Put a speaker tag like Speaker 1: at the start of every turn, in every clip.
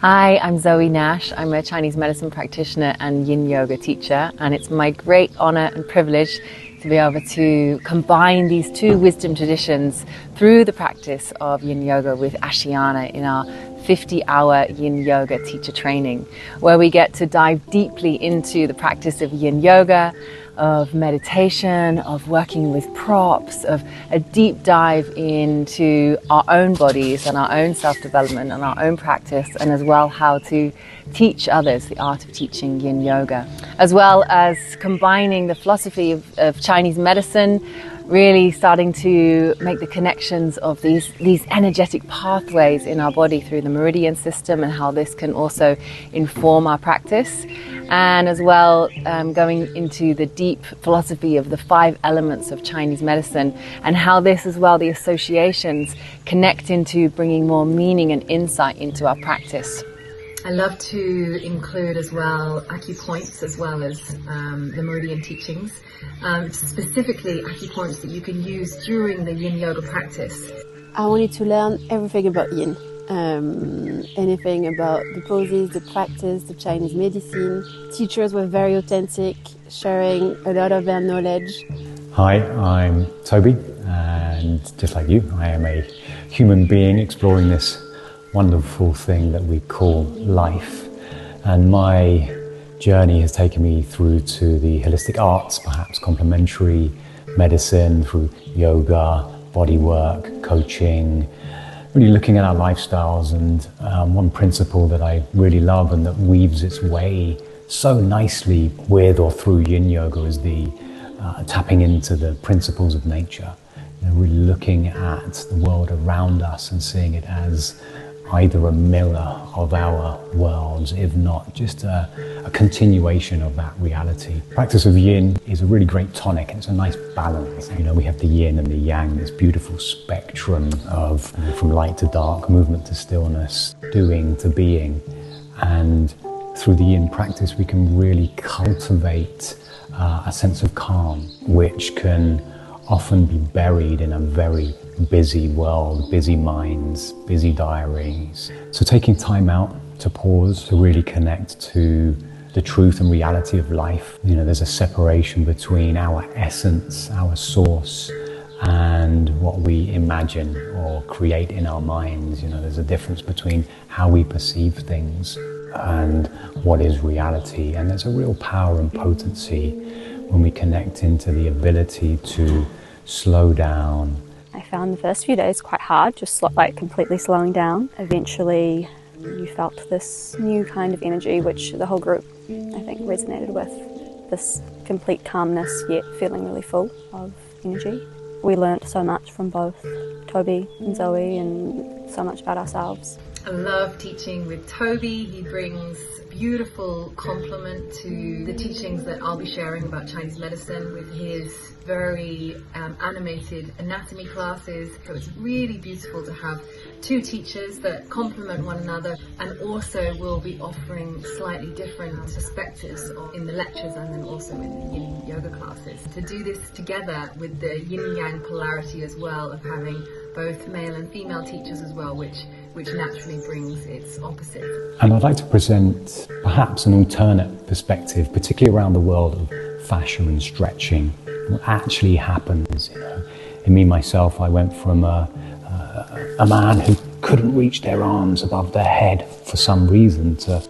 Speaker 1: Hi, I'm Zoe Nash. I'm a Chinese medicine practitioner and yin yoga teacher, and it's my great honor and privilege to be able to combine these two wisdom traditions through the practice of yin yoga with Ashiyana in our 50-hour yin yoga teacher training, where we get to dive deeply into the practice of yin yoga, of meditation, of working with props, of a deep dive into our own bodies and our own self-development and our own practice, and as well how to teach others the art of teaching yin yoga, as well as combining the philosophy of Chinese medicine, really starting to make the connections of these energetic pathways in our body through the meridian system and how this can also inform our practice. And as well, going into the deep philosophy of the 5 elements of Chinese medicine and how this as well, the associations, connect into bringing more meaning and insight into our practice. I love to include as well acupoints as well as the meridian teachings, specifically acupoints that you can use during the yin yoga practice.
Speaker 2: I wanted to learn everything about yin. Anything about the poses, the practice, the Chinese medicine. Teachers were very authentic, sharing a lot of their knowledge.
Speaker 3: Hi, I'm Toby, and just like you, I am a human being exploring this wonderful thing that we call life. And my journey has taken me through to the holistic arts, perhaps complementary medicine, through yoga, body work, coaching, really looking at our lifestyles. And one principle that I really love and that weaves its way so nicely with or through yin yoga is the tapping into the principles of nature. You know, really looking at the world around us and seeing it as either a mirror of our worlds, if not just a continuation of that reality. Practice of yin is a really great tonic, and it's a nice balance. You know, we have the yin and the yang, this beautiful spectrum of from light to dark, movement to stillness, doing to being. And through the yin practice, we can really cultivate a sense of calm, which can often be buried in a very busy world, busy minds, busy diaries. So taking time out to pause, to really connect to the truth and reality of life. You know, there's a separation between our essence, our source, and what we imagine or create in our minds. You know, there's a difference between how we perceive things and what is reality. And there's a real power and potency when we connect into the ability to slow down.
Speaker 4: I found the first few days quite hard, just like completely slowing down. Eventually you felt this new kind of energy which the whole group, I think, resonated with. This complete calmness yet feeling really full of energy. We learnt so much from both Toby and Zoe and so much about ourselves.
Speaker 1: I love teaching with Toby. He brings beautiful complement to the teachings that I'll be sharing about Chinese medicine with his very animated anatomy classes. So it's really beautiful to have two teachers that complement one another and also will be offering slightly different perspectives in the lectures and then also in the yin yoga classes. To do this together with the yin yang polarity as well of having both male and female teachers as well, which naturally brings its opposite.
Speaker 3: And I'd like to present perhaps an alternate perspective, particularly around the world of fascia and stretching. What actually happens, you know. In me, myself, I went from a man who couldn't reach their arms above their head for some reason to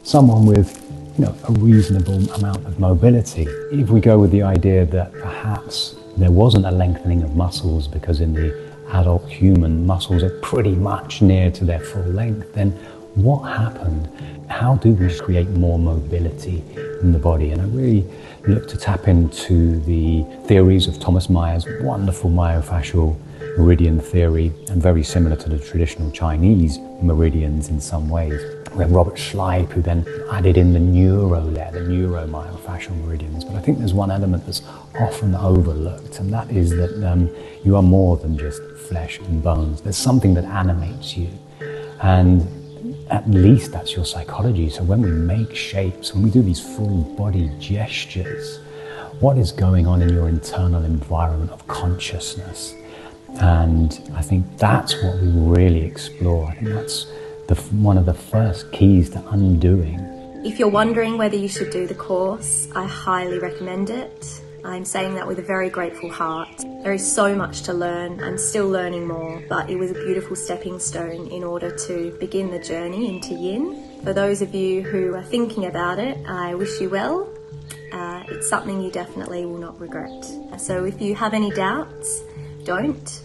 Speaker 3: someone with, you know, a reasonable amount of mobility. If we go with the idea that perhaps there wasn't a lengthening of muscles because in the adult human, muscles are pretty much near to their full length, then what happened? How do we create more mobility in the body? And I really look to tap into the theories of Thomas Mayer's wonderful myofascial meridian theory, and very similar to the traditional Chinese meridians in some ways. We have Robert Schleip, who then added in the neuromyofascial meridians. But I think there's one element that's often overlooked, and that is that you are more than just flesh and bones. There's something that animates you, and at least that's your psychology. So when we make shapes, when we do these full body gestures, what is going on in your internal environment of consciousness? And I think that's what we really explore. I think that's one of the first keys to undoing.
Speaker 5: If you're wondering whether you should do the course, I highly recommend it. I'm saying that with a very grateful heart. There is so much to learn. I'm still learning more, but it was a beautiful stepping stone in order to begin the journey into yin. For those of you who are thinking about it, I wish you well. It's something you definitely will not regret. So if you have any doubts, don't.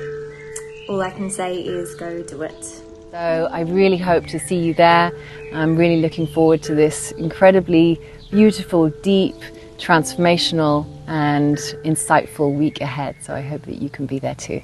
Speaker 5: All I can say is go do it.
Speaker 1: So I really hope to see you there. I'm really looking forward to this incredibly beautiful, deep, transformational and insightful week ahead. So I hope that you can be there too.